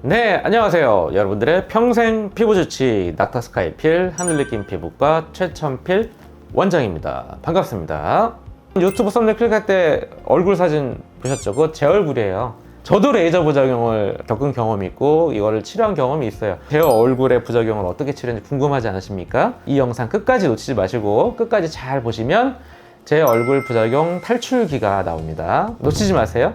네, 안녕하세요. 여러분들의 평생 피부주치 낙타스카이필 하늘느낌 피부과 최천필 원장입니다. 반갑습니다. 유튜브 썸네일 클릭할 때 얼굴 사진 보셨죠? 그거 제 얼굴이에요. 저도 레이저 부작용을 겪은 경험이 있고 이거를 치료한 경험이 있어요. 제 얼굴의 부작용을 어떻게 치료했는지 궁금하지 않으십니까? 이 영상 끝까지 놓치지 마시고 끝까지 잘 보시면 제 얼굴 부작용 탈출기가 나옵니다. 놓치지 마세요.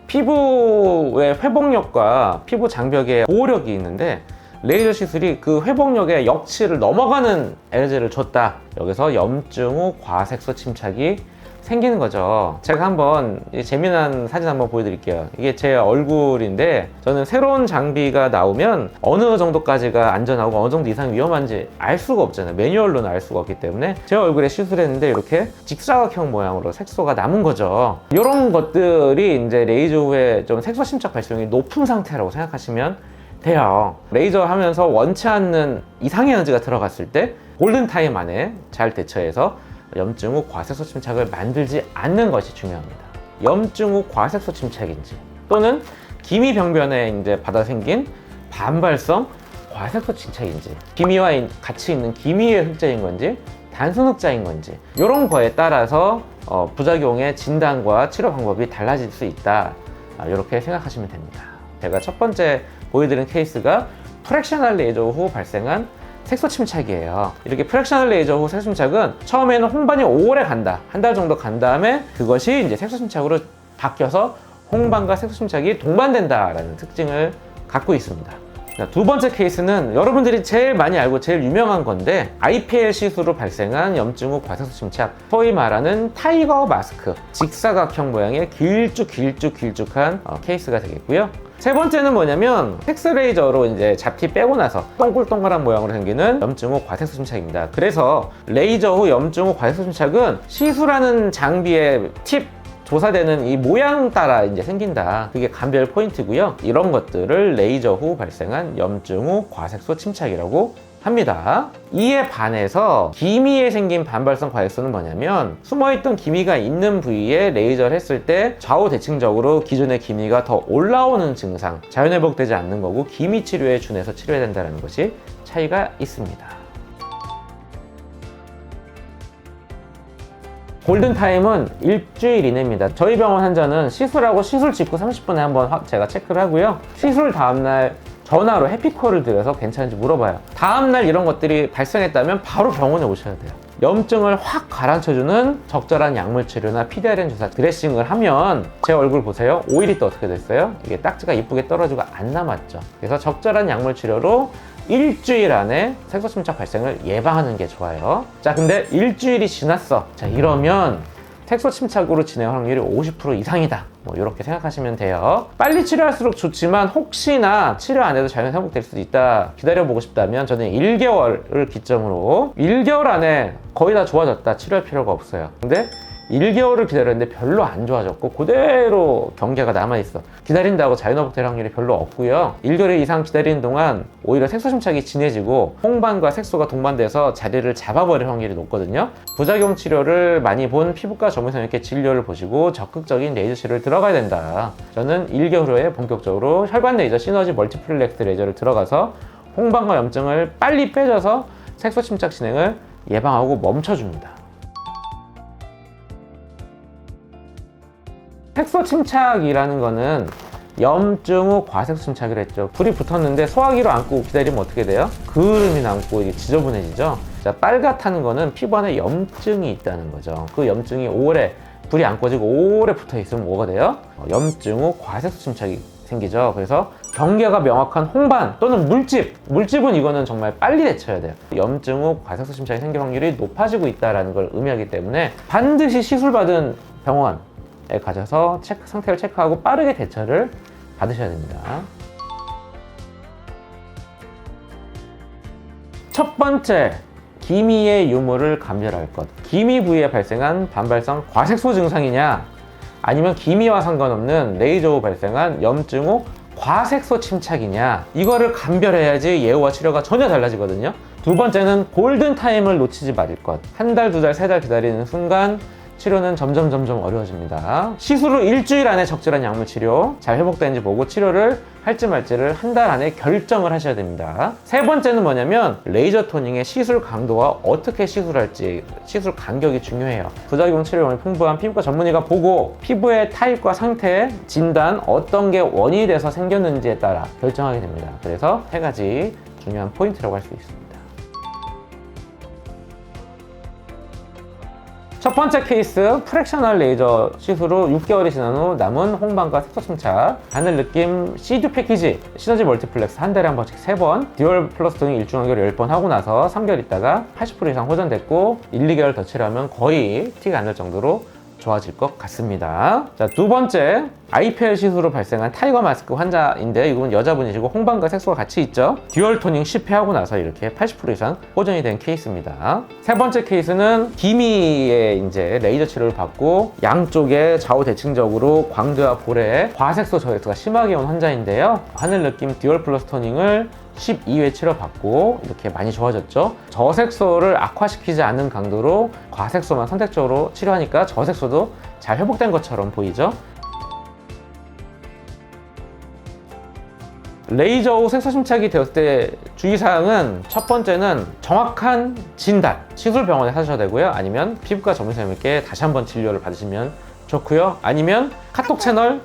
피부의 회복력과 피부 장벽의 보호력이 있는데 레이저 시술이 그 회복력의 역치를 넘어가는 에너지를 줬다. 여기서 염증 후 과색소 침착이 생기는 거죠. 제가 한번 재미난 사진 한번 보여드릴게요. 이게 제 얼굴인데 저는 새로운 장비가 나오면 어느 정도까지가 안전하고 어느 정도 이상 위험한지 알 수가 없잖아요. 매뉴얼로는 알 수가 없기 때문에 제 얼굴에 시술했는데 이렇게 직사각형 모양으로 색소가 남은 거죠. 이런 것들이 이제 레이저 후에 좀 색소 침착 발생률이 높은 상태라고 생각하시면 돼요. 레이저 하면서 원치 않는 이상의 에너지가 들어갔을 때 골든타임 안에 잘 대처해서 염증 후 과색소 침착을 만들지 않는 것이 중요합니다. 염증 후 과색소 침착인지 또는 기미병변에 이제 받아 생긴 반발성 과색소 침착인지 기미와 같이 있는 기미의 흑자인 건지 단순 흑자인 건지 이런 거에 따라서 부작용의 진단과 치료 방법이 달라질 수 있다. 이렇게 생각하시면 됩니다. 제가 첫 번째 보여드린 케이스가 프랙셔널 레이저 후 발생한 색소 침착이에요. 이렇게 프랙셔널 레이저 후 색소 침착은 처음에는 홍반이 오래 간다. 한 달 정도 간 다음에 그것이 이제 색소 침착으로 바뀌어서 홍반과 색소 침착이 동반된다라는 특징을 갖고 있습니다. 두 번째 케이스는 여러분들이 제일 많이 알고 제일 유명한 건데 IPL 시술로 발생한 염증 후 과색소 침착, 소위 말하는 타이거 마스크, 직사각형 모양의 길쭉한 케이스가 되겠고요. 세 번째는 뭐냐면 섹스레이저로 이제 잡티 빼고 나서 동글동글한 모양으로 생기는 염증 후 과색소 침착입니다. 그래서 레이저 후 염증 후 과색소 침착은 시술하는 장비의 팁 조사되는 이 모양 따라 이제 생긴다. 그게 감별 포인트고요. 이런 것들을 레이저 후 발생한 염증 후 과색소 침착이라고 합니다. 이에 반해서 기미에 생긴 반발성 과색소는 뭐냐면 숨어있던 기미가 있는 부위에 레이저를 했을 때 좌우 대칭적으로 기존의 기미가 더 올라오는 증상, 자연회복되지 않는 거고 기미 치료에 준해서 치료해야 된다는 것이 차이가 있습니다. 골든타임은 일주일 이내입니다. 저희 병원 환자는 시술하고 시술 직후 30분에 한번 제가 체크를 하고요. 시술 다음날 전화로 해피콜을 드려서 괜찮은지 물어봐요. 다음날 이런 것들이 발생했다면 바로 병원에 오셔야 돼요. 염증을 확 가라앉혀주는 적절한 약물 치료나 PDRN 주사 드레싱을 하면 제 얼굴 보세요. 오일이 또 어떻게 됐어요? 이게 딱지가 이쁘게 떨어지고 안 남았죠. 그래서 적절한 약물 치료로 일주일 안에 색소 침착 발생을 예방하는 게 좋아요. 자, 근데 일주일이 지났어. 자, 이러면 색소 침착으로 진행 확률이 50% 이상이다. 뭐 이렇게 생각하시면 돼요. 빨리 치료할수록 좋지만 혹시나 치료 안 해도 자연 회복될 수도 있다. 기다려보고 싶다면 저는 1개월을 기점으로 1개월 안에 거의 다 좋아졌다. 치료할 필요가 없어요. 근데 1개월을 기다렸는데 별로 안 좋아졌고 그대로 경계가 남아있어. 기다린다고 자연회복될 확률이 별로 없고요. 1개월 이상 기다리는 동안 오히려 색소 침착이 진해지고 홍반과 색소가 동반돼서 자리를 잡아버릴 확률이 높거든요. 부작용 치료를 많이 본 피부과 전문의님께 진료를 보시고 적극적인 레이저 치료를 들어가야 된다. 저는 1개월 후에 본격적으로 혈관 레이저 시너지 멀티플렉스 레이저를 들어가서 홍반과 염증을 빨리 빼줘서 색소 침착 진행을 예방하고 멈춰줍니다. 색소 침착이라는 거는 염증 후 과색소 침착이라 했죠. 불이 붙었는데 소화기로 안고 기다리면 어떻게 돼요? 그을음이 남고 이게 지저분해지죠. 자, 빨갛다는 거는 피부 안에 염증이 있다는 거죠. 그 염증이 오래 불이 안 꺼지고 오래 붙어 있으면 뭐가 돼요? 염증 후 과색소 침착이 생기죠. 그래서 경계가 명확한 홍반 또는 물집은 이거는 정말 빨리 대처해야 돼요. 염증 후 과색소 침착이 생길 확률이 높아지고 있다는 걸 의미하기 때문에 반드시 시술받은 병원 가셔서 상태를 체크하고 빠르게 대처를 받으셔야 됩니다. 첫 번째, 기미의 유무를 감별할 것. 기미 부위에 발생한 반발성 과색소 증상이냐 아니면 기미와 상관없는 레이저 후 발생한 염증 후 과색소 침착이냐, 이거를 감별해야지 예후와 치료가 전혀 달라지거든요. 두 번째는 골든타임을 놓치지 말을 것. 한 달, 두 달, 세 달 기다리는 순간 치료는 점점 어려워집니다. 시술 후 일주일 안에 적절한 약물 치료, 잘 회복되는지 보고 치료를 할지 말지를 한 달 안에 결정을 하셔야 됩니다. 세 번째는 뭐냐면 레이저 토닝의 시술 강도와 어떻게 시술할지, 시술 간격이 중요해요. 부작용 치료용이 풍부한 피부과 전문의가 보고 피부의 타입과 상태, 진단, 어떤 게 원인이 돼서 생겼는지에 따라 결정하게 됩니다. 그래서 세 가지 중요한 포인트라고 할 수 있습니다. 첫 번째 케이스, 프랙셔널 레이저 시술 후 6개월이 지난 후 남은 홍반과 색소 침착, 바늘 느낌 CDU 패키지, 시너지 멀티플렉스 한 달에 한 번씩 3번, 듀얼 플러스 토닝 일주일간격을 10번 하고 나서 3개월 있다가 80% 이상 호전됐고 1, 2개월 더 치료하면 거의 티가 안 날 정도로 좋아질 것 같습니다. 자, 두 번째, IPL 시술로 발생한 타이거 마스크 환자인데 이건 여자분이시고 홍반과 색소가 같이 있죠. 듀얼 토닝 실패하고 나서 이렇게 80% 이상 호전이 된 케이스입니다. 세 번째 케이스는 기미의 이제 레이저 치료를 받고 양쪽에 좌우 대칭적으로 광대와 볼에 과색소 저색소가 심하게 온 환자인데요. 하늘 느낌 듀얼 플러스 토닝을 12회 치료받고 이렇게 많이 좋아졌죠. 저색소를 악화시키지 않는 강도로 과색소만 선택적으로 치료하니까 저색소도 잘 회복된 것처럼 보이죠. 레이저 후 색소 침착이 되었을 때 주의사항은 첫 번째는 정확한 진단, 시술병원에 사셔야 되고요. 아니면 피부과 전문의님께 다시 한번 진료를 받으시면 좋고요. 아니면 카톡 채널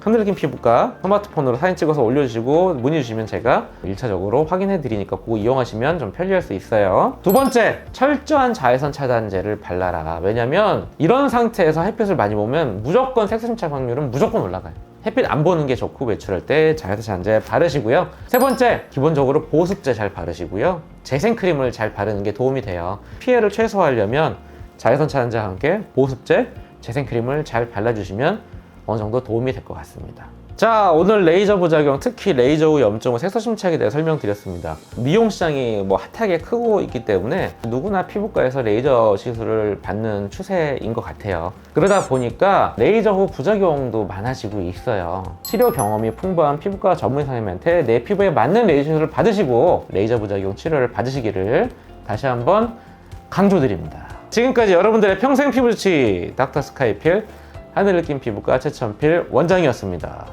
하늘느낌 피부과 스마트폰으로 사진 찍어서 올려주시고 문의 주시면 제가 1차적으로 확인해 드리니까 그거 이용하시면 좀 편리할 수 있어요. 두 번째, 철저한 자외선 차단제를 발라라. 왜냐면 이런 상태에서 햇빛을 많이 보면 무조건 색소 침착 확률은 무조건 올라가요. 햇빛 안 보는 게 좋고 외출할 때 자외선 차단제 바르시고요. 세 번째, 기본적으로 보습제 잘 바르시고요. 재생크림을 잘 바르는 게 도움이 돼요. 피해를 최소화하려면 자외선 차단제와 함께 보습제, 재생크림을 잘 발라주시면 어느 정도 도움이 될 것 같습니다. 자, 오늘 레이저 부작용, 특히 레이저 후 염증 후 색소 침착에 대해 설명드렸습니다. 미용 시장이 핫하게 크고 있기 때문에 누구나 피부과에서 레이저 시술을 받는 추세인 것 같아요. 그러다 보니까 레이저 후 부작용도 많아지고 있어요. 치료 경험이 풍부한 피부과 전문 선생님한테 내 피부에 맞는 레이저 시술을 받으시고 레이저 부작용 치료를 받으시기를 다시 한번 강조드립니다. 지금까지 여러분들의 평생 피부 주치 닥터 스카이필 하늘느낌 피부과 최천필 원장이었습니다.